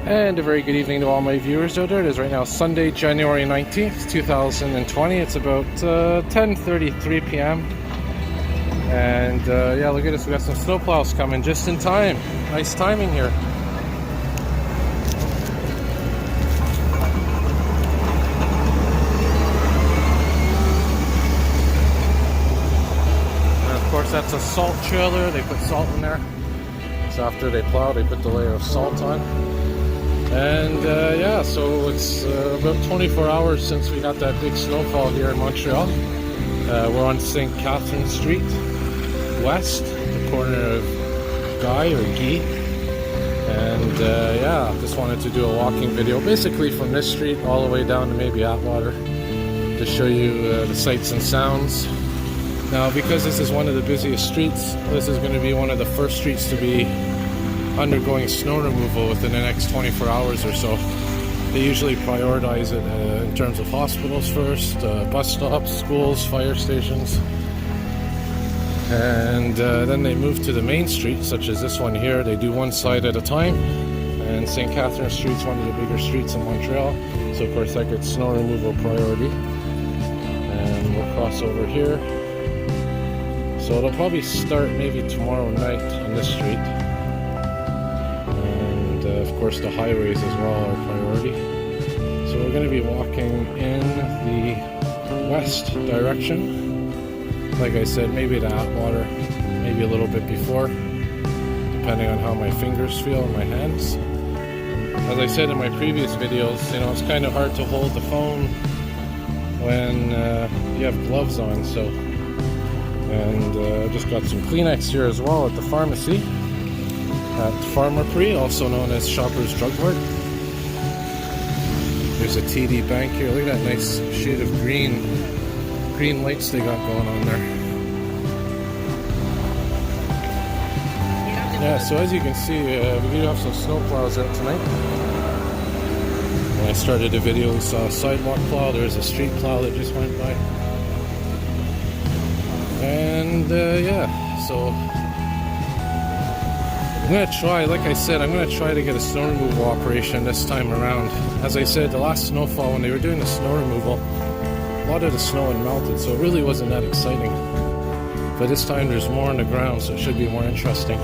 And a very good evening to all my viewers out there. It is right now Sunday, January 19th, 2020. It's about 10:33 p.m. And yeah, look at this. We got some snowplows coming just in time. Nice timing here. And of course, that's a salt trailer. They put salt in there. So after they plow, they put the layer of salt on. And yeah, so it's about 24 hours since we got that big snowfall here in Montreal. We're on Sainte-Catherine Street Ouest, the corner of Guy or Guy. And yeah, just wanted to do a walking video, basically from this street all the way down to maybe Atwater, to show you the sights and sounds. Now, because this is one of the busiest streets, this is going to be one of the first streets to be undergoing snow removal within the next 24 hours or so. They usually prioritize it in terms of hospitals first, bus stops, schools, fire stations, and then they move to the main street, such as this one here. They do one side at a time, and Sainte-Catherine Street is one of the bigger streets in Montreal, so of course that gets snow removal priority. And we'll cross over here, so it'll probably start maybe tomorrow night on this street. Of course, the highways as well are priority. So we're going to be walking in the west direction. Like I said, maybe to Atwater, maybe a little bit before, depending on how my fingers feel and my hands. As I said in my previous videos, you know, it's kind of hard to hold the phone when you have gloves on. So, and I just got some Kleenex here as well at the pharmacy. At Pharmaprix, also known as Shoppers Drug Mart. There's a TD Bank here. Look at that nice shade of green lights they got going on there. Yeah, so as you can see, we do have some snow plows out tonight. When I started the video, we saw a sidewalk plow. There's a street plow that just went by. And yeah, so I'm going to try, like I said, I'm going to try to get a snow removal operation this time around. As I said, the last snowfall, when they were doing the snow removal, a lot of the snow had melted, so it really wasn't that exciting. But this time there's more on the ground, so it should be more interesting.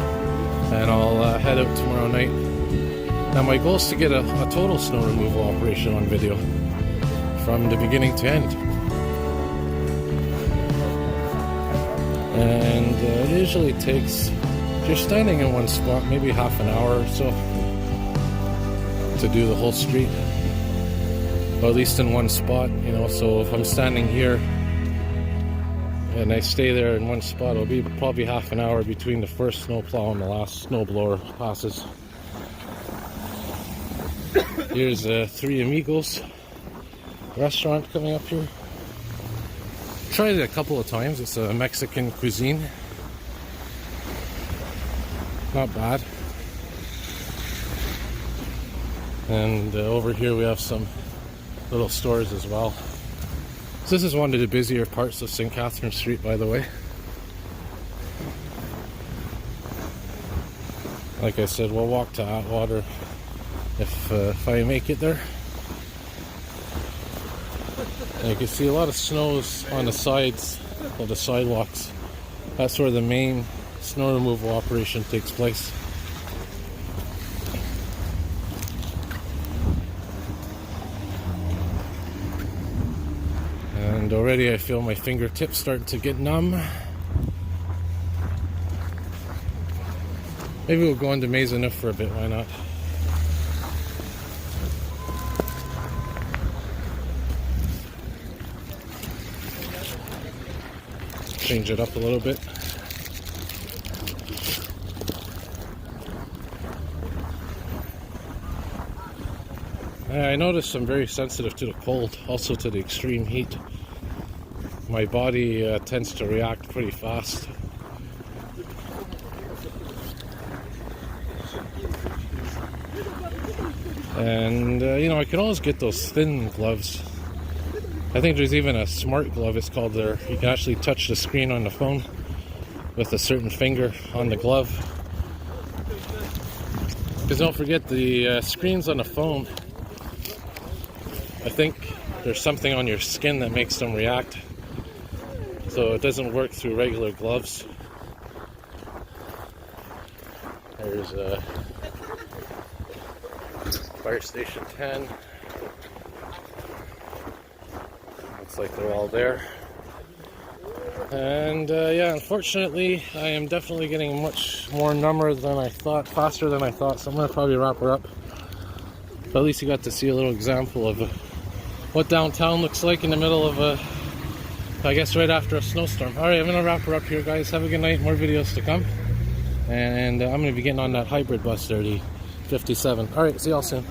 And I'll head out tomorrow night. Now my goal is to get a total snow removal operation on video, from the beginning to end. And it usually takes, if you're standing in one spot, maybe half an hour or so to do the whole street, or at least in one spot, you know. So if I'm standing here and I stay there in one spot, it'll be probably half an hour between the first snowplow and the last snowblower passes. Here's Three Amigos restaurant coming up here. Tried it a couple of times. It's a Mexican cuisine. Not bad. And over here we have some little stores as well. So this is one of the busier parts of Sainte-Catherine Street, by the way. Like I said, we'll walk to Atwater if I make it there. And you can see a lot of snows on the sides of the sidewalks. That's where the main snow removal operation takes place. And already I feel my fingertips starting to get numb. Maybe we'll go into Maisonneuve for a bit, why not? Change it up a little bit. I noticed I'm very sensitive to the cold, also to the extreme heat. My body tends to react pretty fast. And you know, I can always get those thin gloves. I think there's even a smart glove, it's called there. You can actually touch the screen on the phone with a certain finger on the glove. Because don't forget the screens on the phone, I think there's something on your skin that makes them react. So it doesn't work through regular gloves. There's Fire Station 10. Looks like they're all there. And yeah, unfortunately, I am definitely getting much more number than I thought, faster than I thought, so I'm going to probably wrap her up. But at least you got to see a little example of what downtown looks like in the middle of I guess right after a snowstorm. Alright, I'm going to wrap her up here, guys. Have a good night. More videos to come. And I'm going to be getting on that hybrid bus there, the 57. Alright, see y'all soon.